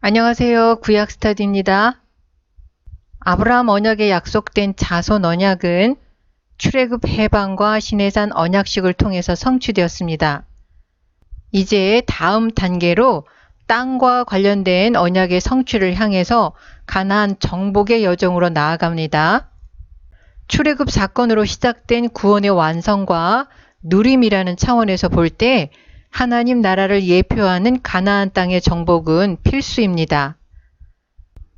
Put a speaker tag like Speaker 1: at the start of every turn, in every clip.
Speaker 1: 안녕하세요. 구약 스터디입니다. 아브라함 언약에 약속된 자손 언약은 출애굽 해방과 시내산 언약식을 통해서 성취되었습니다. 이제 다음 단계로 땅과 관련된 언약의 성취를 향해서 가나안 정복의 여정으로 나아갑니다. 출애굽 사건으로 시작된 구원의 완성과 누림이라는 차원에서 볼 때 하나님 나라를 예표하는 가나안 땅의 정복은 필수입니다.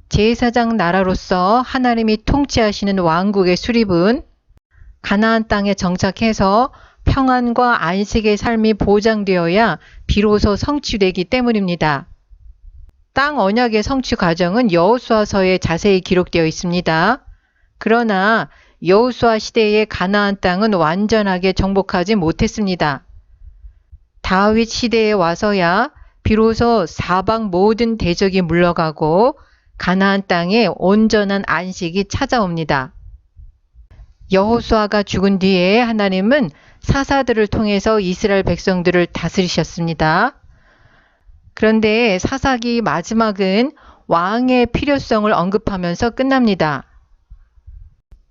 Speaker 1: 제4장 나라로서 하나님이 통치하시는 왕국의 수립은 가나안 땅에 정착해서 평안과 안식의 삶이 보장되어야 비로소 성취되기 때문입니다. 땅 언약의 성취 과정은 여호수아서에 자세히 기록되어 있습니다. 그러나 여호수아 시대의 가나안 땅은 완전하게 정복하지 못했습니다. 다윗 시대에 와서야 비로소 사방 모든 대적이 물러가고 가나안 땅에 온전한 안식이 찾아옵니다. 여호수아가 죽은 뒤에 하나님은 사사들을 통해서 이스라엘 백성들을 다스리셨습니다. 그런데 사사기 마지막은 왕의 필요성을 언급하면서 끝납니다.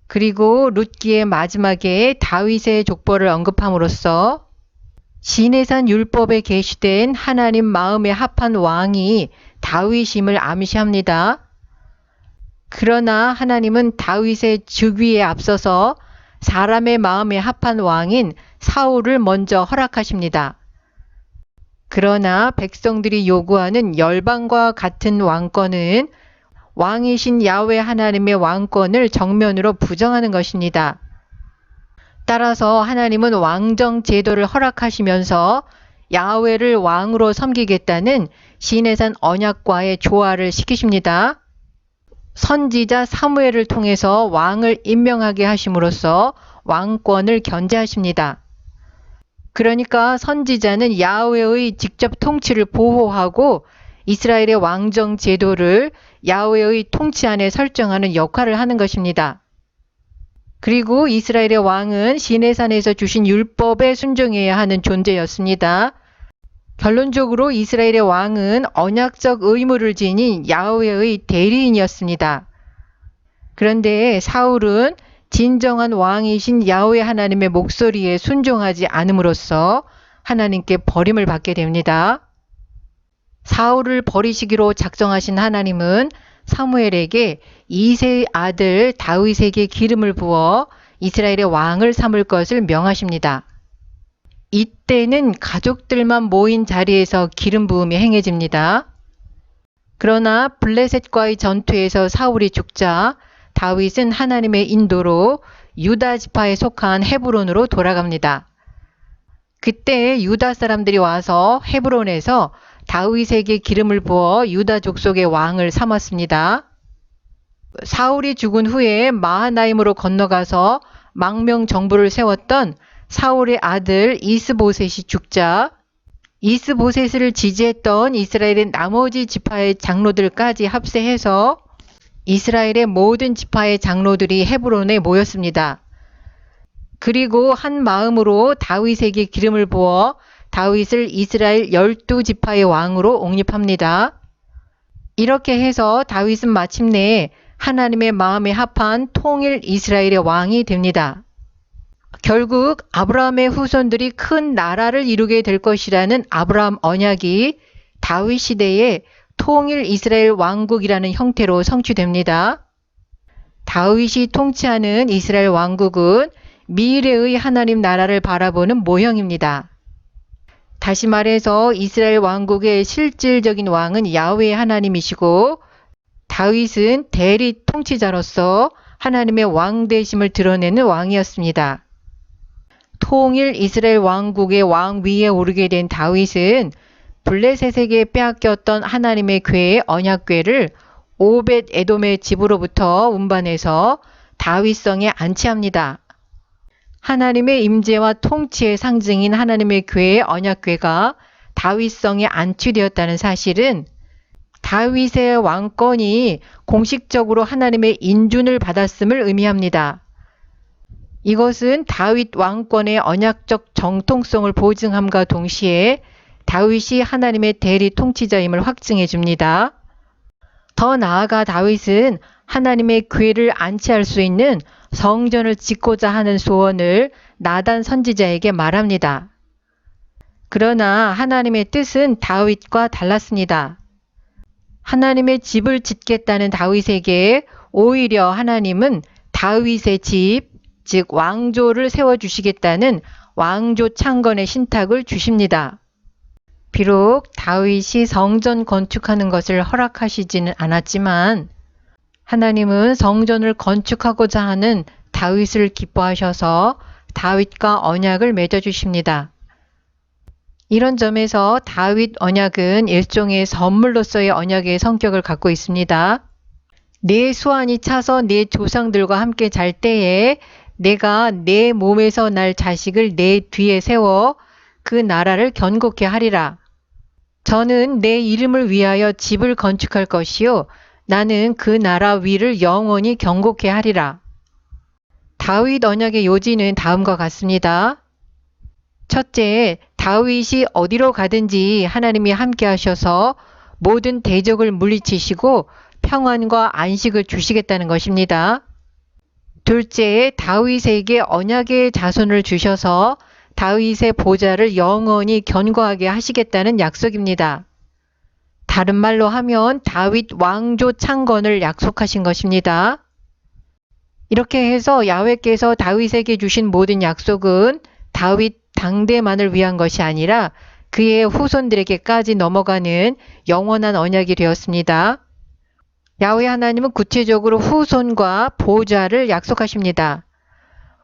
Speaker 1: 그리고 룻기의 마지막에 다윗의 족보를 언급함으로써 시내산 율법에 게시된 하나님 마음에 합한 왕이 다윗임을 암시합니다. 그러나 하나님은 다윗의 즉위에 앞서서 사람의 마음에 합한 왕인 사울을 먼저 허락하십니다. 그러나 백성들이 요구하는 열방과 같은 왕권은 왕이신 야훼 하나님의 왕권을 정면으로 부정하는 것입니다. 따라서 하나님은 왕정 제도를 허락하시면서 야훼를 왕으로 섬기겠다는 시내산 언약과의 조화를 시키십니다. 선지자 사무엘을 통해서 왕을 임명하게 하심으로써 왕권을 견제하십니다. 그러니까 선지자는 야훼의 직접 통치를 보호하고 이스라엘의 왕정 제도를 야훼의 통치 안에 설정하는 역할을 하는 것입니다. 그리고 이스라엘의 왕은 시내산에서 주신 율법에 순종해야 하는 존재였습니다. 결론적으로 이스라엘의 왕은 언약적 의무를 지닌 야훼의 대리인이었습니다. 그런데 사울은 진정한 왕이신 야훼 하나님의 목소리에 순종하지 않음으로써 하나님께 버림을 받게 됩니다. 사울을 버리시기로 작정하신 하나님은 사무엘에게 이새의 아들 다윗에게 기름을 부어 이스라엘의 왕을 삼을 것을 명하십니다. 이때는 가족들만 모인 자리에서 기름 부음이 행해집니다. 그러나 블레셋과의 전투에서 사울이 죽자 다윗은 하나님의 인도로 유다 지파에 속한 헤브론으로 돌아갑니다. 그때 유다 사람들이 와서 헤브론에서 다윗에게 기름을 부어 유다 족속의 왕을 삼았습니다. 사울이 죽은 후에 마하나임으로 건너가서 망명 정부를 세웠던 사울의 아들 이스보셋이 죽자 이스보셋을 지지했던 이스라엘의 나머지 지파의 장로들까지 합세해서 이스라엘의 모든 지파의 장로들이 헤브론에 모였습니다. 그리고 한 마음으로 다윗에게 기름을 부어 다윗을 이스라엘 12지파의 왕으로 옹립합니다. 이렇게 해서 다윗은 마침내 하나님의 마음에 합한 통일 이스라엘의 왕이 됩니다. 결국 아브라함의 후손들이 큰 나라를 이루게 될 것이라는 아브라함 언약이 다윗 시대의 통일 이스라엘 왕국이라는 형태로 성취됩니다. 다윗이 통치하는 이스라엘 왕국은 미래의 하나님 나라를 바라보는 모형입니다. 다시 말해서 이스라엘 왕국의 실질적인 왕은 야훼 하나님이시고 다윗은 대리 통치자로서 하나님의 왕되심을 드러내는 왕이었습니다. 통일 이스라엘 왕국의 왕위에 오르게 된 다윗은 블레셋에게 빼앗겼던 하나님의 궤의 언약궤를 오벳 에돔의 집으로부터 운반해서 다윗성에 안치합니다. 하나님의 임재와 통치의 상징인 하나님의 궤의 언약궤가 다윗성에 안치되었다는 사실은 다윗의 왕권이 공식적으로 하나님의 인준을 받았음을 의미합니다. 이것은 다윗 왕권의 언약적 정통성을 보증함과 동시에 다윗이 하나님의 대리 통치자임을 확증해 줍니다. 더 나아가 다윗은 하나님의 궤를 안치할 수 있는 성전을 짓고자 하는 소원을 나단 선지자에게 말합니다. 그러나 하나님의 뜻은 다윗과 달랐습니다. 하나님의 집을 짓겠다는 다윗에게 오히려 하나님은 다윗의 집, 즉 왕조를 세워주시겠다는 왕조 창건의 신탁을 주십니다. 비록 다윗이 성전 건축하는 것을 허락하시지는 않았지만 하나님은 성전을 건축하고자 하는 다윗을 기뻐하셔서 다윗과 언약을 맺어주십니다. 이런 점에서 다윗 언약은 일종의 선물로서의 언약의 성격을 갖고 있습니다. 내 수완이 차서 내 조상들과 함께 잘 때에 내가 내 몸에서 날 자식을 내 뒤에 세워 그 나라를 견고케 하리라. 저는 내 이름을 위하여 집을 건축할 것이요 나는 그 나라 위를 영원히 견고케 하리라. 다윗 언약의 요지는 다음과 같습니다. 첫째, 다윗이 어디로 가든지 하나님이 함께 하셔서 모든 대적을 물리치시고 평안과 안식을 주시겠다는 것입니다. 둘째, 다윗에게 언약의 자손을 주셔서 다윗의 보좌를 영원히 견고하게 하시겠다는 약속입니다. 다른 말로 하면 다윗 왕조 창건을 약속하신 것입니다. 이렇게 해서 야훼께서 다윗에게 주신 모든 약속은 다윗 당대만을 위한 것이 아니라 그의 후손들에게까지 넘어가는 영원한 언약이 되었습니다. 야훼 하나님은 구체적으로 후손과 보좌를 약속하십니다.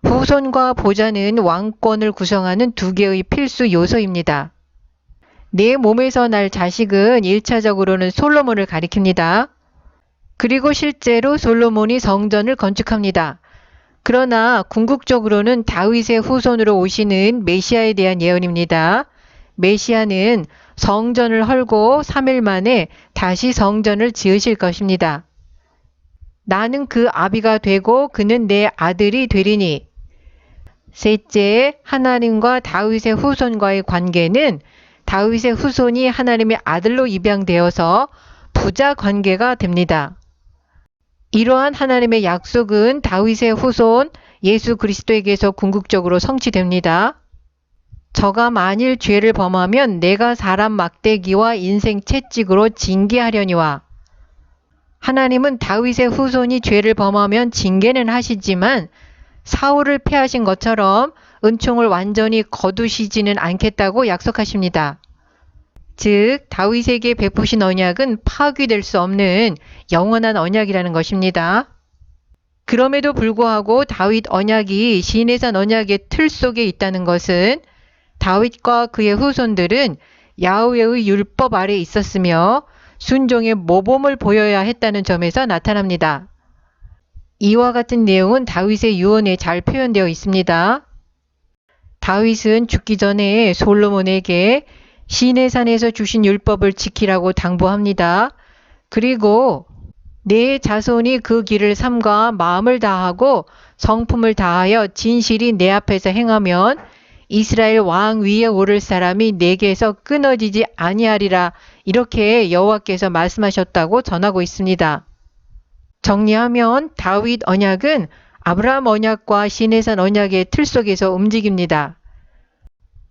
Speaker 1: 후손과 보좌는 왕권을 구성하는 두 개의 필수 요소입니다. 내 몸에서 날 자식은 1차적으로는 솔로몬을 가리킵니다. 그리고 실제로 솔로몬이 성전을 건축합니다. 그러나 궁극적으로는 다윗의 후손으로 오시는 메시아에 대한 예언입니다. 메시아는 성전을 헐고 3일 만에 다시 성전을 지으실 것입니다. 나는 그 아비가 되고 그는 내 아들이 되리니. 셋째, 하나님과 다윗의 후손과의 관계는 다윗의 후손이 하나님의 아들로 입양되어서 부자 관계가 됩니다. 이러한 하나님의 약속은 다윗의 후손 예수 그리스도에게서 궁극적으로 성취됩니다. 저가 만일 죄를 범하면 내가 사람 막대기와 인생 채찍으로 징계하려니와. 하나님은 다윗의 후손이 죄를 범하면 징계는 하시지만 사울을 패하신 것처럼 은총을 완전히 거두시지는 않겠다고 약속하십니다. 즉 다윗에게 베푸신 언약은 파괴될 수 없는 영원한 언약이라는 것입니다. 그럼에도 불구하고 다윗 언약이 시내산 언약의 틀 속에 있다는 것은 다윗과 그의 후손들은 야훼의 율법 아래 있었으며 순종의 모범을 보여야 했다는 점에서 나타납니다. 이와 같은 내용은 다윗의 유언에 잘 표현되어 있습니다. 다윗은 죽기 전에 솔로몬에게 시내산에서 주신 율법을 지키라고 당부합니다. 그리고 내 자손이 그 길을 삼가 마음을 다하고 성품을 다하여 진실이 내 앞에서 행하면 이스라엘 왕 위에 오를 사람이 내게서 끊어지지 아니하리라. 이렇게 여호와께서 말씀하셨다고 전하고 있습니다. 정리하면 다윗 언약은 아브라함 언약과 시내산 언약의 틀 속에서 움직입니다.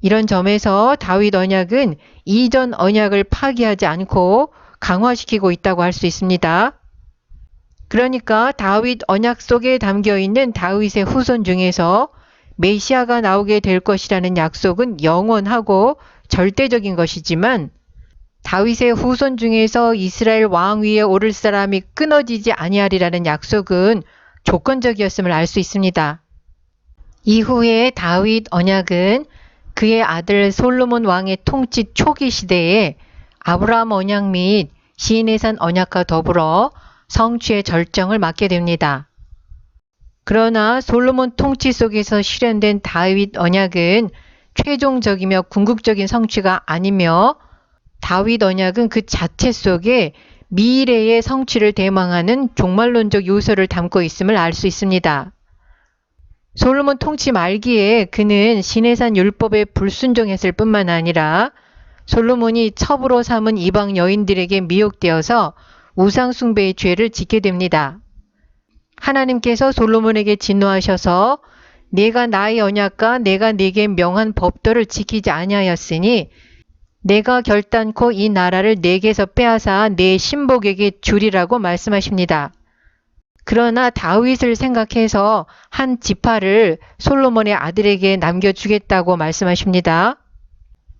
Speaker 1: 이런 점에서 다윗 언약은 이전 언약을 파기하지 않고 강화시키고 있다고 할 수 있습니다. 그러니까 다윗 언약 속에 담겨있는 다윗의 후손 중에서 메시아가 나오게 될 것이라는 약속은 영원하고 절대적인 것이지만 다윗의 후손 중에서 이스라엘 왕 위에 오를 사람이 끊어지지 아니하리라는 약속은 조건적이었음을 알 수 있습니다. 이후에 다윗 언약은 그의 아들 솔로몬 왕의 통치 초기 시대에 아브라함 언약 및 시내산 언약과 더불어 성취의 절정을 맞게 됩니다. 그러나 솔로몬 통치 속에서 실현된 다윗 언약은 최종적이며 궁극적인 성취가 아니며 다윗 언약은 그 자체 속에 미래의 성취를 대망하는 종말론적 요소를 담고 있음을 알 수 있습니다. 솔로몬 통치 말기에 그는 시내산 율법에 불순종했을 뿐만 아니라 솔로몬이 첩으로 삼은 이방 여인들에게 미혹되어서 우상숭배의 죄를 짓게 됩니다. 하나님께서 솔로몬에게 진노하셔서 내가 나의 언약과 내가 네게 명한 법도를 지키지 아니하였으니 내가 결단코 이 나라를 네게서 빼앗아 네 신복에게 주리라고 말씀하십니다. 그러나 다윗을 생각해서 한 지파를 솔로몬의 아들에게 남겨주겠다고 말씀하십니다.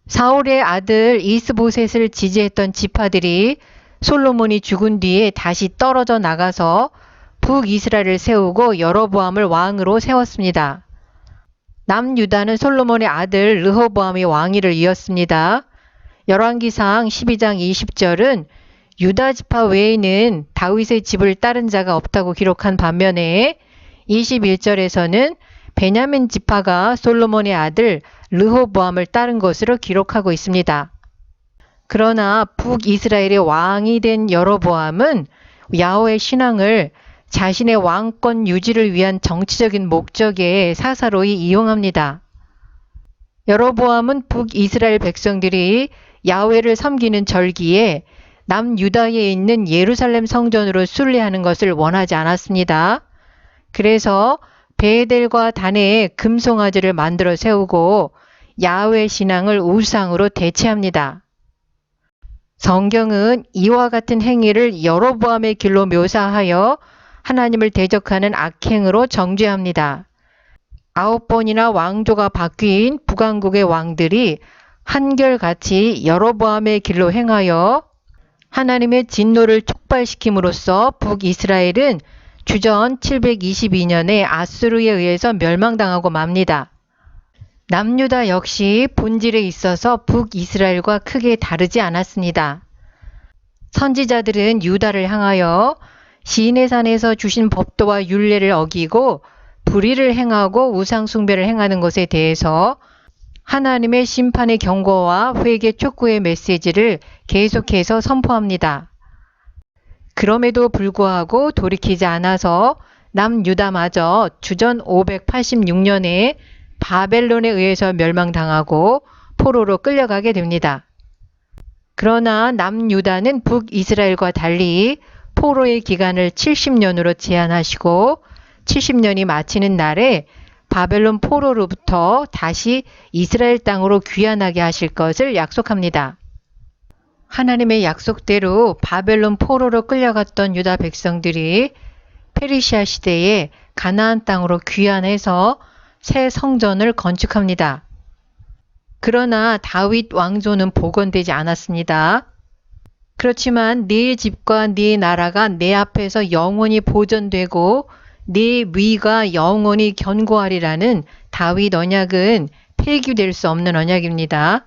Speaker 1: 사울의 아들 이스보셋을 지지했던 지파들이 솔로몬이 죽은 뒤에 다시 떨어져 나가서 북이스라엘을 세우고 여로보암을 왕으로 세웠습니다. 남유다는 솔로몬의 아들 르호보암이 왕위를 이었습니다. 열왕기상 12장 20절은 유다 지파 외에는 다윗의 집을 따른 자가 없다고 기록한 반면에 21절에서는 베냐민 지파가 솔로몬의 아들 르호보암을 따른 것으로 기록하고 있습니다. 그러나 북이스라엘의 왕이 된 여로보암은 야훼의 신앙을 자신의 왕권 유지를 위한 정치적인 목적에 사사로이 이용합니다. 여로보암은 북이스라엘 백성들이 야훼를 섬기는 절기에 남유다에 있는 예루살렘 성전으로 순례하는 것을 원하지 않았습니다. 그래서 베델과 단에 금송아지를 만들어 세우고 야훼 신앙을 우상으로 대체합니다. 성경은 이와 같은 행위를 여로보암의 길로 묘사하여 하나님을 대적하는 악행으로 정죄합니다. 9번이나 왕조가 바뀐 북왕국의 왕들이 한결같이 여로보암의 길로 행하여 하나님의 진노를 촉발시킴으로써 북이스라엘은 주전 722년에 아수르에 의해서 멸망당하고 맙니다. 남유다 역시 본질에 있어서 북이스라엘과 크게 다르지 않았습니다. 선지자들은 유다를 향하여 시내산에서 주신 법도와 율례를 어기고 불의를 행하고 우상숭배를 행하는 것에 대해서 하나님의 심판의 경고와 회개 촉구의 메시지를 계속해서 선포합니다. 그럼에도 불구하고 돌이키지 않아서 남유다마저 주전 586년에 바벨론에 의해서 멸망당하고 포로로 끌려가게 됩니다. 그러나 남유다는 북이스라엘과 달리 포로의 기간을 70년으로 제한하시고 70년이 마치는 날에 바벨론 포로로부터 다시 이스라엘 땅으로 귀환하게 하실 것을 약속합니다. 하나님의 약속대로 바벨론 포로로 끌려갔던 유다 백성들이 페르시아 시대에 가나안 땅으로 귀환해서 새 성전을 건축합니다. 그러나 다윗 왕조는 복원되지 않았습니다. 그렇지만 네 집과 네 나라가 내 앞에서 영원히 보존되고 네 위가 영원히 견고하리라는 다윗 언약은 폐기될 수 없는 언약입니다.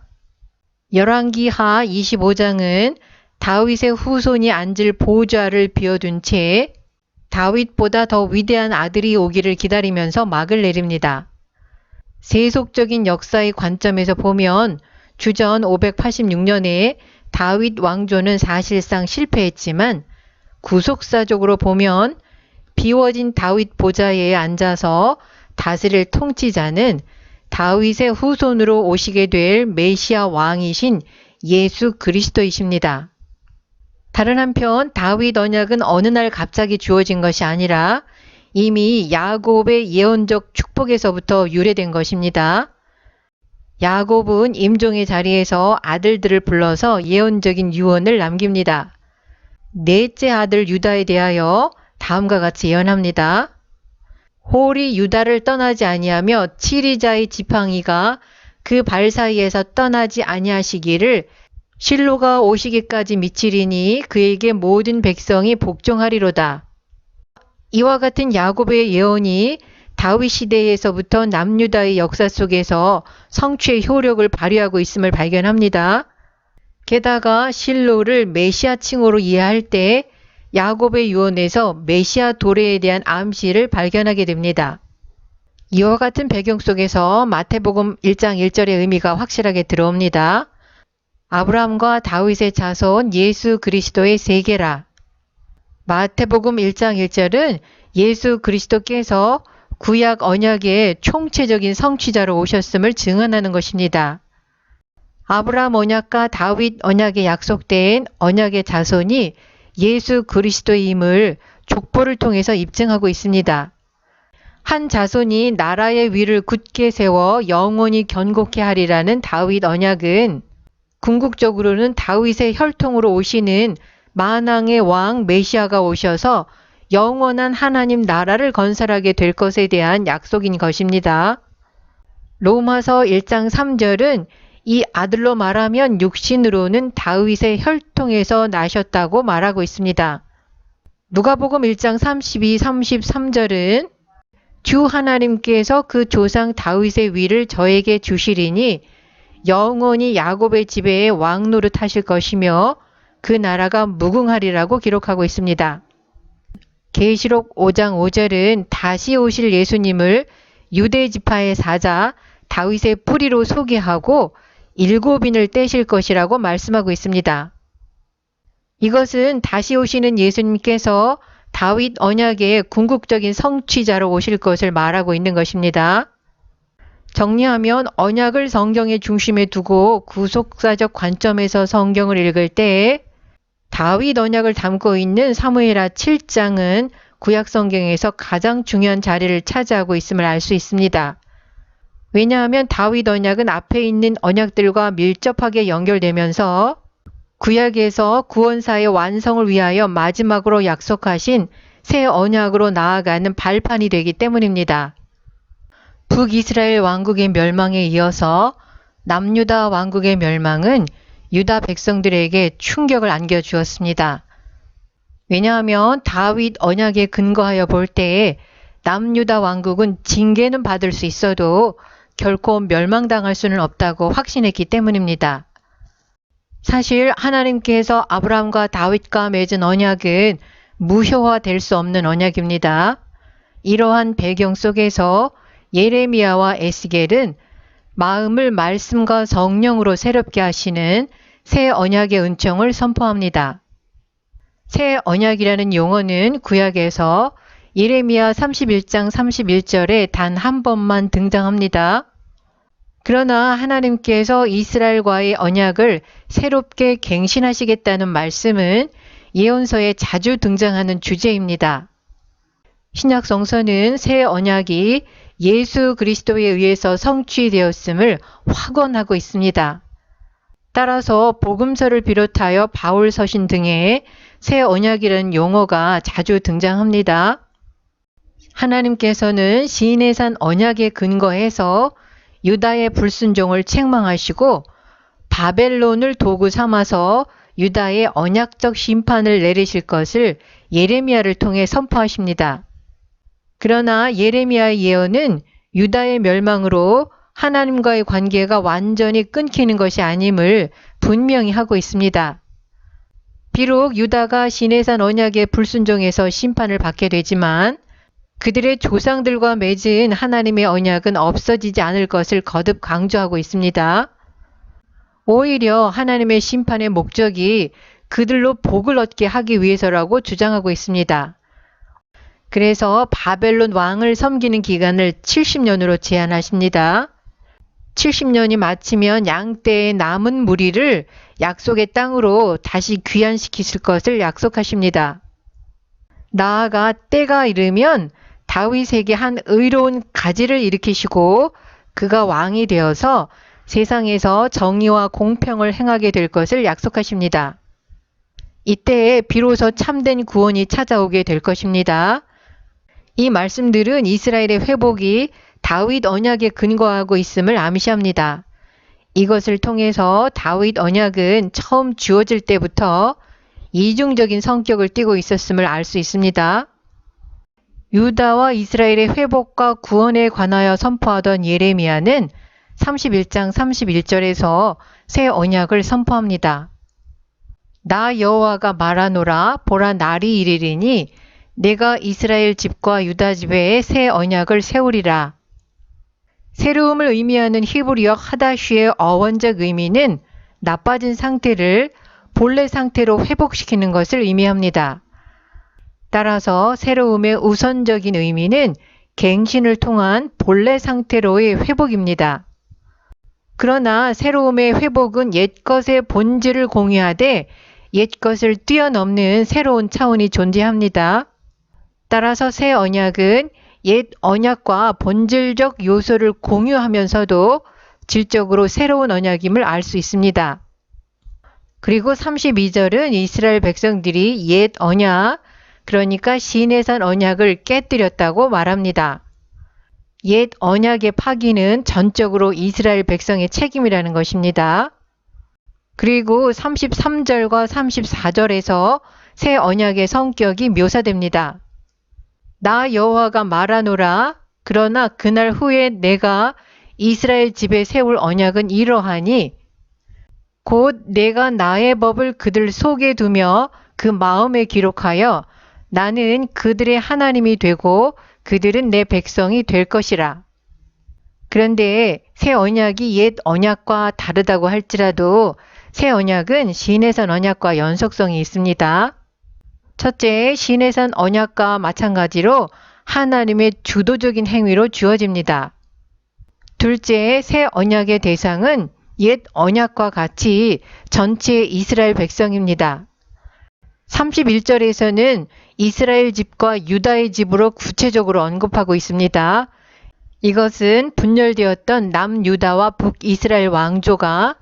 Speaker 1: 열왕기하 25장은 다윗의 후손이 앉을 보좌를 비워둔 채 다윗보다 더 위대한 아들이 오기를 기다리면서 막을 내립니다. 세속적인 역사의 관점에서 보면 주전 586년에 다윗 왕조는 사실상 실패했지만 구속사적으로 보면 비워진 다윗 보좌에 앉아서 다스릴 통치자는 다윗의 후손으로 오시게 될 메시아 왕이신 예수 그리스도이십니다. 다른 한편 다윗 언약은 어느 날 갑자기 주어진 것이 아니라 이미 야곱의 예언적 축복에서부터 유래된 것입니다. 야곱은 임종의 자리에서 아들들을 불러서 예언적인 유언을 남깁니다. 넷째 아들 유다에 대하여 다음과 같이 예언합니다. 홀이 유다를 떠나지 아니하며 치리자의 지팡이가 그 발 사이에서 떠나지 아니하시기를 실로가 오시기까지 미치리니 그에게 모든 백성이 복종하리로다. 이와 같은 야곱의 예언이 다윗 시대에서부터 남유다의 역사 속에서 성취의 효력을 발휘하고 있음을 발견합니다. 게다가 실로를 메시아 칭호로 이해할 때 야곱의 유언에서 메시아 도래에 대한 암시를 발견하게 됩니다. 이와 같은 배경 속에서 마태복음 1장 1절의 의미가 확실하게 들어옵니다. 아브라함과 다윗의 자손 예수 그리스도의 세계라. 마태복음 1장 1절은 예수 그리스도께서 구약 언약의 총체적인 성취자로 오셨음을 증언하는 것입니다. 아브라함 언약과 다윗 언약에 약속된 언약의 자손이 예수 그리스도임을 족보를 통해서 입증하고 있습니다. 한 자손이 나라의 위를 굳게 세워 영원히 견고케 하리라는 다윗 언약은 궁극적으로는 다윗의 혈통으로 오시는 만왕의 왕 메시아가 오셔서 영원한 하나님 나라를 건설하게 될 것에 대한 약속인 것입니다. 로마서 1장 3절은 이 아들로 말하면 육신으로는 다윗의 혈통에서 나셨다고 말하고 있습니다. 누가복음 1장 32, 33절은 주 하나님께서 그 조상 다윗의 위를 저에게 주시리니 영원히 야곱의 집에 왕노릇 하실 것이며 그 나라가 무궁하리라고 기록하고 있습니다. 계시록 5장 5절은 다시 오실 예수님을 유대 지파의 사자 다윗의 뿌리로 소개하고 7인을 떼실 것이라고 말씀하고 있습니다. 이것은 다시 오시는 예수님께서 다윗 언약의 궁극적인 성취자로 오실 것을 말하고 있는 것입니다. 정리하면 언약을 성경의 중심에 두고 구속사적 관점에서 성경을 읽을 때 다윗 언약을 담고 있는 사무엘하 7장은 구약 성경에서 가장 중요한 자리를 차지하고 있음을 알 수 있습니다. 왜냐하면 다윗 언약은 앞에 있는 언약들과 밀접하게 연결되면서 구약에서 구원사의 완성을 위하여 마지막으로 약속하신 새 언약으로 나아가는 발판이 되기 때문입니다. 북이스라엘 왕국의 멸망에 이어서 남유다 왕국의 멸망은 유다 백성들에게 충격을 안겨주었습니다. 왜냐하면 다윗 언약에 근거하여 볼 때에 남유다 왕국은 징계는 받을 수 있어도 결코 멸망당할 수는 없다고 확신했기 때문입니다. 사실 하나님께서 아브라함과 다윗과 맺은 언약은 무효화될 수 없는 언약입니다. 이러한 배경 속에서 예레미야와 에스겔은 마음을 말씀과 성령으로 새롭게 하시는 새 언약의 은총을 선포합니다. 새 언약이라는 용어는 구약에서 예레미야 31장 31절에 단 한 번만 등장합니다. 그러나 하나님께서 이스라엘과의 언약을 새롭게 갱신하시겠다는 말씀은 예언서에 자주 등장하는 주제입니다. 신약 성서는 새 언약이 예수 그리스도에 의해서 성취되었음을 확언하고 있습니다. 따라서 복음서를 비롯하여 바울 서신 등에 새 언약이라는 용어가 자주 등장합니다. 하나님께서는 시내산 언약에 근거해서 유다의 불순종을 책망하시고 바벨론을 도구 삼아서 유다의 언약적 심판을 내리실 것을 예레미야를 통해 선포하십니다. 그러나 예레미야의 예언은 유다의 멸망으로 하나님과의 관계가 완전히 끊기는 것이 아님을 분명히 하고 있습니다. 비록 유다가 시내산 언약의 불순종에서 심판을 받게 되지만 그들의 조상들과 맺은 하나님의 언약은 없어지지 않을 것을 거듭 강조하고 있습니다. 오히려 하나님의 심판의 목적이 그들로 복을 얻게 하기 위해서라고 주장하고 있습니다. 그래서 바벨론 왕을 섬기는 기간을 70년으로 제한하십니다. 70년이 마치면 양떼의 남은 무리를 약속의 땅으로 다시 귀환시키실 것을 약속하십니다. 나아가 때가 이르면 다윗에게 한 의로운 가지를 일으키시고 그가 왕이 되어서 세상에서 정의와 공평을 행하게 될 것을 약속하십니다. 이때에 비로소 참된 구원이 찾아오게 될 것입니다. 이 말씀들은 이스라엘의 회복이 다윗 언약에 근거하고 있음을 암시합니다. 이것을 통해서 다윗 언약은 처음 주어질 때부터 이중적인 성격을 띠고 있었음을 알 수 있습니다. 유다와 이스라엘의 회복과 구원에 관하여 선포하던 예레미야는 31장 31절에서 새 언약을 선포합니다. 나 여호와가 말하노라 보라 날이 이르리니 내가 이스라엘 집과 유다 집에 새 언약을 세우리라. 새로움을 의미하는 히브리어 하다쉬의 어원적 의미는 나빠진 상태를 본래 상태로 회복시키는 것을 의미합니다. 따라서 새로움의 우선적인 의미는 갱신을 통한 본래 상태로의 회복입니다. 그러나 새로움의 회복은 옛것의 본질을 공유하되 옛것을 뛰어넘는 새로운 차원이 존재합니다. 따라서 새 언약은 옛 언약과 본질적 요소를 공유하면서도 질적으로 새로운 언약임을 알 수 있습니다. 그리고 32절은 이스라엘 백성들이 옛 언약, 그러니까 시내산 언약을 깨뜨렸다고 말합니다. 옛 언약의 파기는 전적으로 이스라엘 백성의 책임이라는 것입니다. 그리고 33절과 34절에서 새 언약의 성격이 묘사됩니다. 나 여호와가 말하노라. 그러나 그날 후에 내가 이스라엘 집에 세울 언약은 이러하니 곧 내가 나의 법을 그들 속에 두며 그 마음에 기록하여 나는 그들의 하나님이 되고 그들은 내 백성이 될 것이라. 그런데 새 언약이 옛 언약과 다르다고 할지라도 새 언약은 시내산 언약과 연속성이 있습니다. 첫째, 시내산 언약과 마찬가지로 하나님의 주도적인 행위로 주어집니다. 둘째, 새 언약의 대상은 옛 언약과 같이 전체 이스라엘 백성입니다. 31절에서는 이스라엘 집과 유다의 집으로 구체적으로 언급하고 있습니다. 이것은 분열되었던 남유다와 북이스라엘 왕조가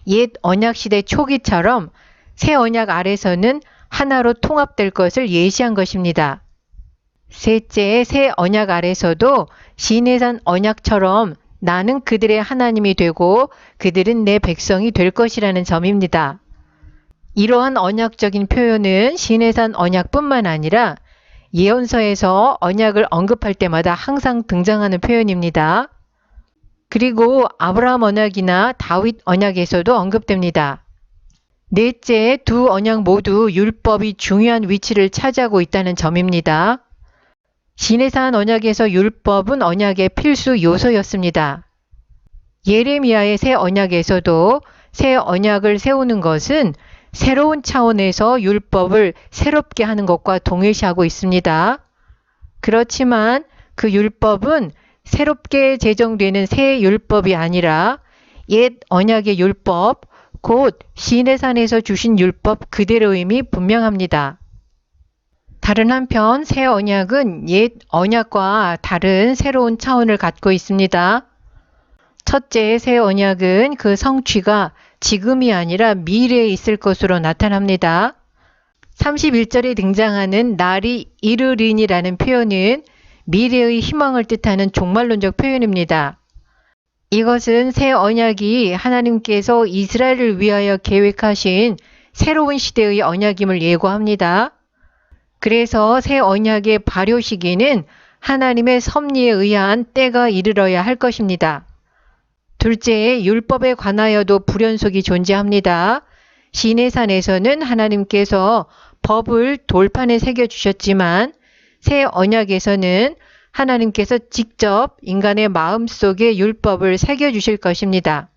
Speaker 1: 옛 언약 시대 초기처럼 새 언약 아래서는 하나로 통합될 것을 예시한 것입니다. 셋째, 새 언약 아래서도 시내산 언약처럼 나는 그들의 하나님이 되고 그들은 내 백성이 될 것이라는 점입니다. 이러한 언약적인 표현은 시내산 언약뿐만 아니라 예언서에서 언약을 언급할 때마다 항상 등장하는 표현입니다. 그리고 아브라함 언약이나 다윗 언약에서도 언급됩니다. 넷째, 두 언약 모두 율법이 중요한 위치를 차지하고 있다는 점입니다. 시내산 언약에서 율법은 언약의 필수 요소였습니다. 예레미야의 새 언약에서도 새 언약을 세우는 것은 새로운 차원에서 율법을 새롭게 하는 것과 동일시하고 있습니다. 그렇지만 그 율법은 새롭게 제정되는 새 율법이 아니라 옛 언약의 율법, 곧 시내산에서 주신 율법 그대로임이 분명합니다. 다른 한편 새 언약은 옛 언약과 다른 새로운 차원을 갖고 있습니다. 첫째, 새 언약은 그 성취가 지금이 아니라 미래에 있을 것으로 나타납니다. 31절에 등장하는 날이 이르리니라는 표현은 미래의 희망을 뜻하는 종말론적 표현입니다. 이것은 새 언약이 하나님께서 이스라엘을 위하여 계획하신 새로운 시대의 언약임을 예고합니다. 그래서 새 언약의 발효 시기는 하나님의 섭리에 의한 때가 이르러야 할 것입니다. 둘째, 율법에 관하여도 불연속이 존재합니다. 시내산에서는 하나님께서 법을 돌판에 새겨주셨지만 새 언약에서는 하나님께서 직접 인간의 마음속에 율법을 새겨주실 것입니다.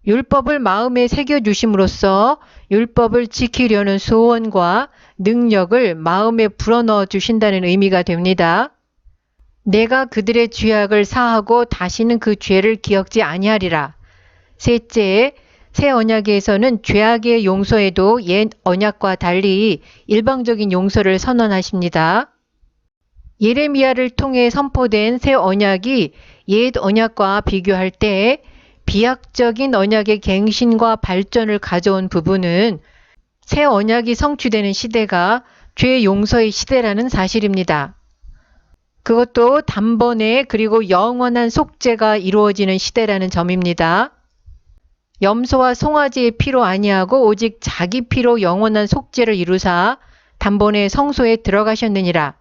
Speaker 1: 율법을 마음에 새겨주심으로써 율법을 지키려는 소원과 능력을 마음에 불어넣어 주신다는 의미가 됩니다. 내가 그들의 죄악을 사하고 다시는 그 죄를 기억지 아니하리라. 셋째, 새 언약에서는 죄악의 용서에도 옛 언약과 달리 일방적인 용서를 선언하십니다. 예레미야를 통해 선포된 새 언약이 옛 언약과 비교할 때 비약적인 언약의 갱신과 발전을 가져온 부분은 새 언약이 성취되는 시대가 죄 용서의 시대라는 사실입니다. 그것도 단번에 그리고 영원한 속죄가 이루어지는 시대라는 점입니다. 염소와 송아지의 피로 아니하고 오직 자기 피로 영원한 속죄를 이루사 단번에 성소에 들어가셨느니라.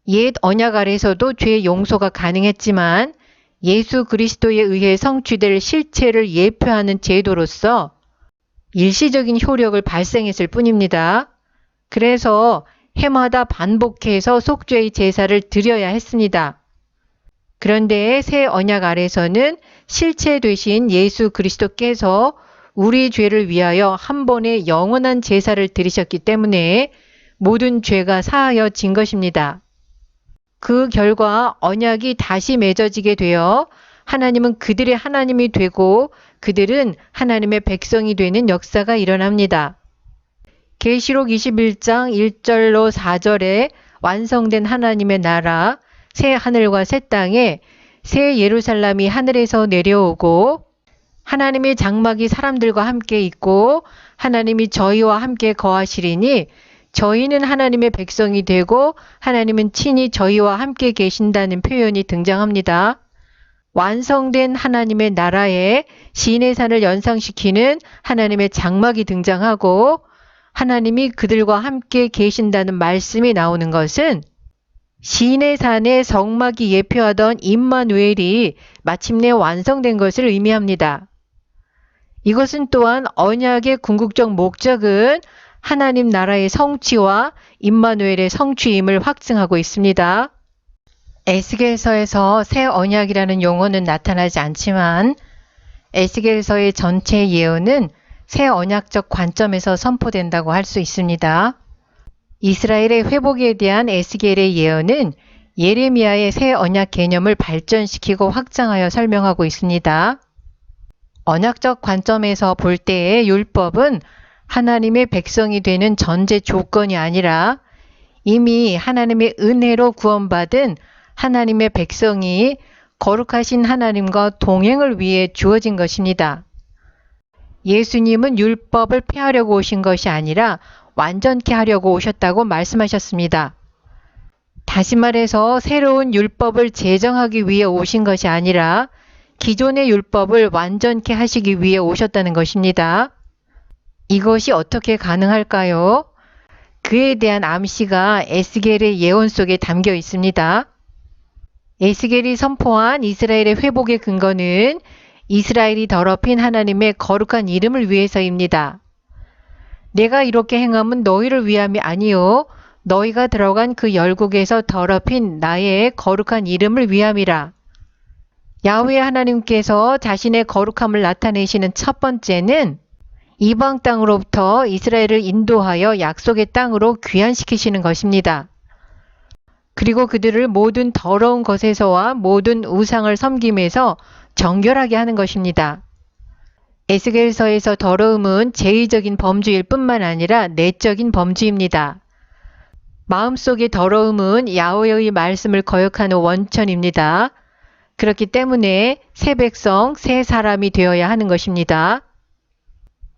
Speaker 1: 옛 언약 아래서도 죄 용서가 가능했지만 예수 그리스도에 의해 성취될 실체를 예표하는 제도로서 일시적인 효력을 발생했을 뿐입니다. 그래서 해마다 반복해서 속죄의 제사를 드려야 했습니다. 그런데 새 언약 아래서는 실체 되신 예수 그리스도께서 우리 죄를 위하여 한 번에 영원한 제사를 드리셨기 때문에 모든 죄가 사하여진 것입니다. 그 결과 언약이 다시 맺어지게 되어 하나님은 그들의 하나님이 되고 그들은 하나님의 백성이 되는 역사가 일어납니다. 계시록 21장 1절로 4절에 완성된 하나님의 나라, 새 하늘과 새 땅에 새 예루살렘이 하늘에서 내려오고 하나님의 장막이 사람들과 함께 있고 하나님이 저희와 함께 거하시리니 저희는 하나님의 백성이 되고 하나님은 친히 저희와 함께 계신다는 표현이 등장합니다. 완성된 하나님의 나라에 시내산을 연상시키는 하나님의 장막이 등장하고 하나님이 그들과 함께 계신다는 말씀이 나오는 것은 시내산의 성막이 예표하던 임마누엘이 마침내 완성된 것을 의미합니다. 이것은 또한 언약의 궁극적 목적은 하나님 나라의 성취와 임마누엘의 성취임을 확증하고 있습니다. 에스겔서에서 새 언약이라는 용어는 나타나지 않지만 에스겔서의 전체 예언은 새 언약적 관점에서 선포된다고 할 수 있습니다. 이스라엘의 회복에 대한 에스겔의 예언은 예레미야의 새 언약 개념을 발전시키고 확장하여 설명하고 있습니다. 언약적 관점에서 볼 때의 율법은 하나님의 백성이 되는 전제 조건이 아니라 이미 하나님의 은혜로 구원받은 하나님의 백성이 거룩하신 하나님과 동행을 위해 주어진 것입니다. 예수님은 율법을 폐하려고 오신 것이 아니라 완전케 하려고 오셨다고 말씀하셨습니다. 다시 말해서 새로운 율법을 제정하기 위해 오신 것이 아니라 기존의 율법을 완전케 하시기 위해 오셨다는 것입니다. 이것이 어떻게 가능할까요? 그에 대한 암시가 에스겔의 예언 속에 담겨 있습니다. 에스겔이 선포한 이스라엘의 회복의 근거는 이스라엘이 더럽힌 하나님의 거룩한 이름을 위해서입니다. 내가 이렇게 행함은 너희를 위함이 아니요 너희가 들어간 그 열국에서 더럽힌 나의 거룩한 이름을 위함이라. 야훼 하나님께서 자신의 거룩함을 나타내시는 첫 번째는 이방 땅으로부터 이스라엘을 인도하여 약속의 땅으로 귀환시키시는 것입니다. 그리고 그들을 모든 더러운 것에서와 모든 우상을 섬김에서 정결하게 하는 것입니다. 에스겔서에서 더러움은 제의적인 범죄일 뿐만 아니라 내적인 범죄입니다. 마음속의 더러움은 야훼의 말씀을 거역하는 원천입니다. 그렇기 때문에 새 백성, 새 사람이 되어야 하는 것입니다.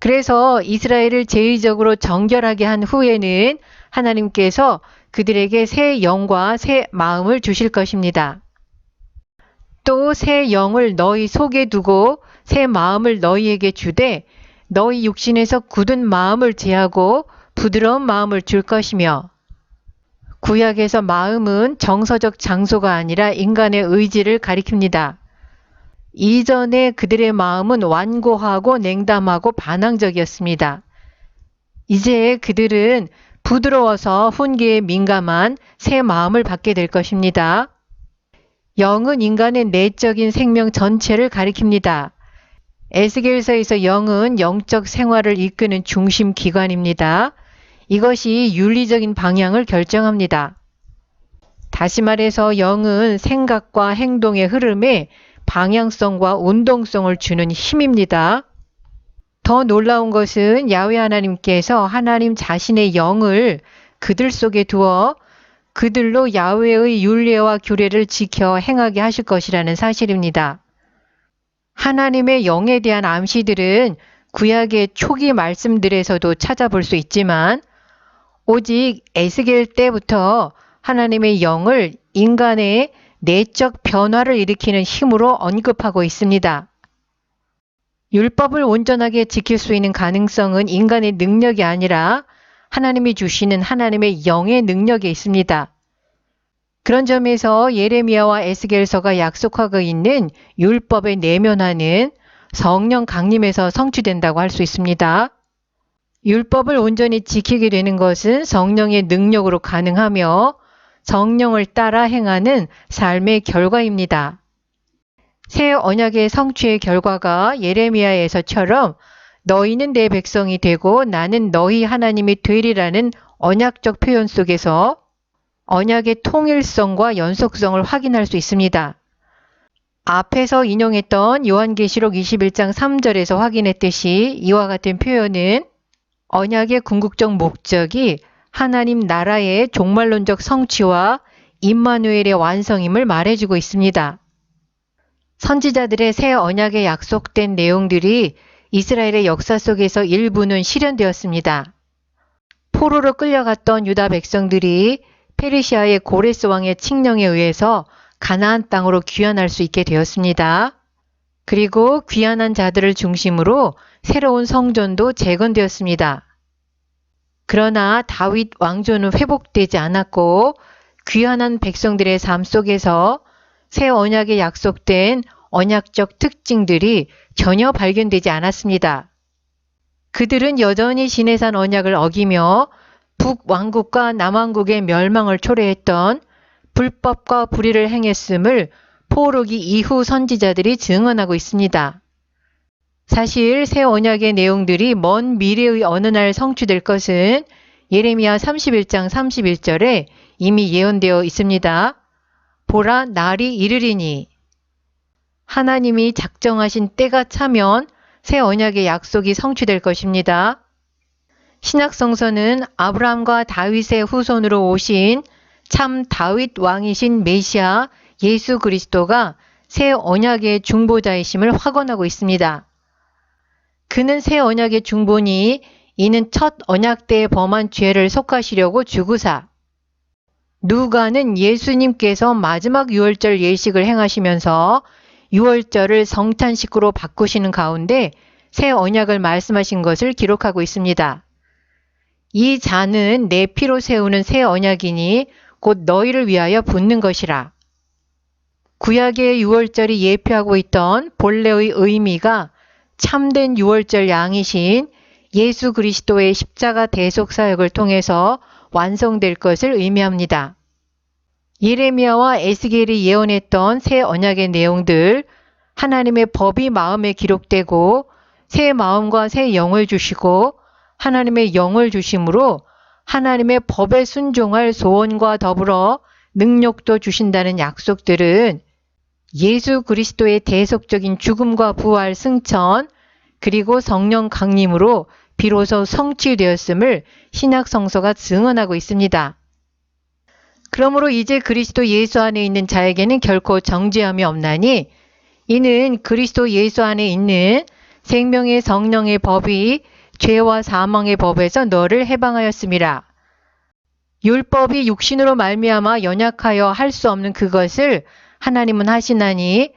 Speaker 1: 그래서 이스라엘을 제의적으로 정결하게 한 후에는 하나님께서 그들에게 새 영과 새 마음을 주실 것입니다. 또 새 영을 너희 속에 두고 새 마음을 너희에게 주되 너희 육신에서 굳은 마음을 제하고 부드러운 마음을 줄 것이며 구약에서 마음은 정서적 장소가 아니라 인간의 의지를 가리킵니다. 이전에 그들의 마음은 완고하고 냉담하고 반항적이었습니다. 이제 그들은 부드러워서 훈계에 민감한 새 마음을 받게 될 것입니다. 영은 인간의 내적인 생명 전체를 가리킵니다. 에스겔서에서 영은 영적 생활을 이끄는 중심 기관입니다. 이것이 윤리적인 방향을 결정합니다. 다시 말해서 영은 생각과 행동의 흐름에 방향성과 운동성을 주는 힘입니다. 더 놀라운 것은 야훼 하나님께서 하나님 자신의 영을 그들 속에 두어 그들로 야훼의 율례와 규례를 지켜 행하게 하실 것이라는 사실입니다. 하나님의 영에 대한 암시들은 구약의 초기 말씀들에서도 찾아볼 수 있지만 오직 에스겔 때부터 하나님의 영을 인간의 내적 변화를 일으키는 힘으로 언급하고 있습니다. 율법을 온전하게 지킬 수 있는 가능성은 인간의 능력이 아니라 하나님이 주시는 하나님의 영의 능력에 있습니다. 그런 점에서 예레미야와 에스겔서가 약속하고 있는 율법의 내면화는 성령 강림에서 성취된다고 할 수 있습니다. 율법을 온전히 지키게 되는 것은 성령의 능력으로 가능하며 성령을 따라 행하는 삶의 결과입니다. 새 언약의 성취의 결과가 예레미야에서처럼 너희는 내 백성이 되고 나는 너희 하나님이 되리라는 언약적 표현 속에서 언약의 통일성과 연속성을 확인할 수 있습니다. 앞에서 인용했던 요한계시록 21장 3절에서 확인했듯이 이와 같은 표현은 언약의 궁극적 목적이 하나님 나라의 종말론적 성취와 임마누엘의 완성임을 말해주고 있습니다. 선지자들의 새 언약에 약속된 내용들이 이스라엘의 역사 속에서 일부는 실현되었습니다. 포로로 끌려갔던 유다 백성들이 페르시아의 고레스 왕의 칙령에 의해서 가나안 땅으로 귀환할 수 있게 되었습니다. 그리고 귀환한 자들을 중심으로 새로운 성전도 재건되었습니다. 그러나 다윗 왕조는 회복되지 않았고 귀환한 백성들의 삶 속에서 새 언약에 약속된 언약적 특징들이 전혀 발견되지 않았습니다. 그들은 여전히 시내산 언약을 어기며 북왕국과 남왕국의 멸망을 초래했던 불법과 불의를 행했음을 포로기 이후 선지자들이 증언하고 있습니다. 사실 새 언약의 내용들이 먼 미래의 어느 날 성취될 것은 예레미야 31장 31절에 이미 예언되어 있습니다. 보라, 날이 이르리니. 하나님이 작정하신 때가 차면 새 언약의 약속이 성취될 것입니다. 신약성서는 아브라함과 다윗의 후손으로 오신 참 다윗 왕이신 메시아 예수 그리스도가 새 언약의 중보자이심을 확언하고 있습니다. 그는 새 언약의 중보니 이는 첫 언약 때에 범한 죄를 속하시려고 주구사. 누가는 예수님께서 마지막 유월절 예식을 행하시면서 유월절을 성찬식구로 바꾸시는 가운데 새 언약을 말씀하신 것을 기록하고 있습니다. 이 잔은 내 피로 세우는 새 언약이니 곧 너희를 위하여 붓는 것이라. 구약의 유월절이 예표하고 있던 본래의 의미가 참된 유월절 양이신 예수 그리스도의 십자가 대속 사역을 통해서 완성될 것을 의미합니다. 예레미야와 에스겔이 예언했던 새 언약의 내용들, 하나님의 법이 마음에 기록되고 새 마음과 새 영을 주시고 하나님의 영을 주심으로 하나님의 법에 순종할 소원과 더불어 능력도 주신다는 약속들은 예수 그리스도의 대속적인 죽음과 부활 승천 그리고 성령 강림으로 비로소 성취되었음을 신약 성서가 증언하고 있습니다. 그러므로 이제 그리스도 예수 안에 있는 자에게는 결코 정죄함이 없나니 이는 그리스도 예수 안에 있는 생명의 성령의 법이 죄와 사망의 법에서 너를 해방하였음이라. 율법이 육신으로 말미암아 연약하여 할 수 없는 그것을 하나님은 하시나니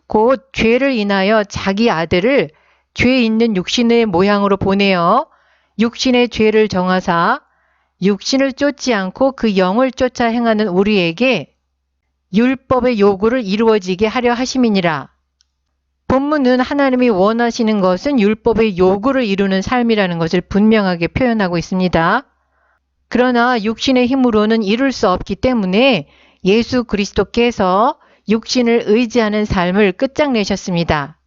Speaker 1: 곧 죄를 인하여 자기 아들을 죄 있는 육신의 모양으로 보내어 육신의 죄를 정하사 육신을 쫓지 않고 그 영을 쫓아 행하는 우리에게 율법의 요구를 이루어지게 하려 하심이니라. 본문은 하나님이 원하시는 것은 율법의 요구를 이루는 삶이라는 것을 분명하게 표현하고 있습니다. 그러나 육신의 힘으로는 이룰 수 없기 때문에 예수 그리스도께서 육신을 의지하는 삶을 끝장내셨습니다.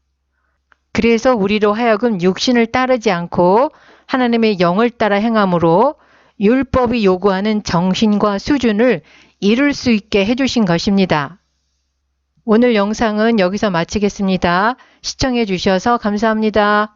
Speaker 1: 그래서 우리로 하여금 육신을 따르지 않고 하나님의 영을 따라 행함으로 율법이 요구하는 정신과 수준을 이룰 수 있게 해주신 것입니다. 오늘 영상은 여기서 마치겠습니다. 시청해 주셔서 감사합니다.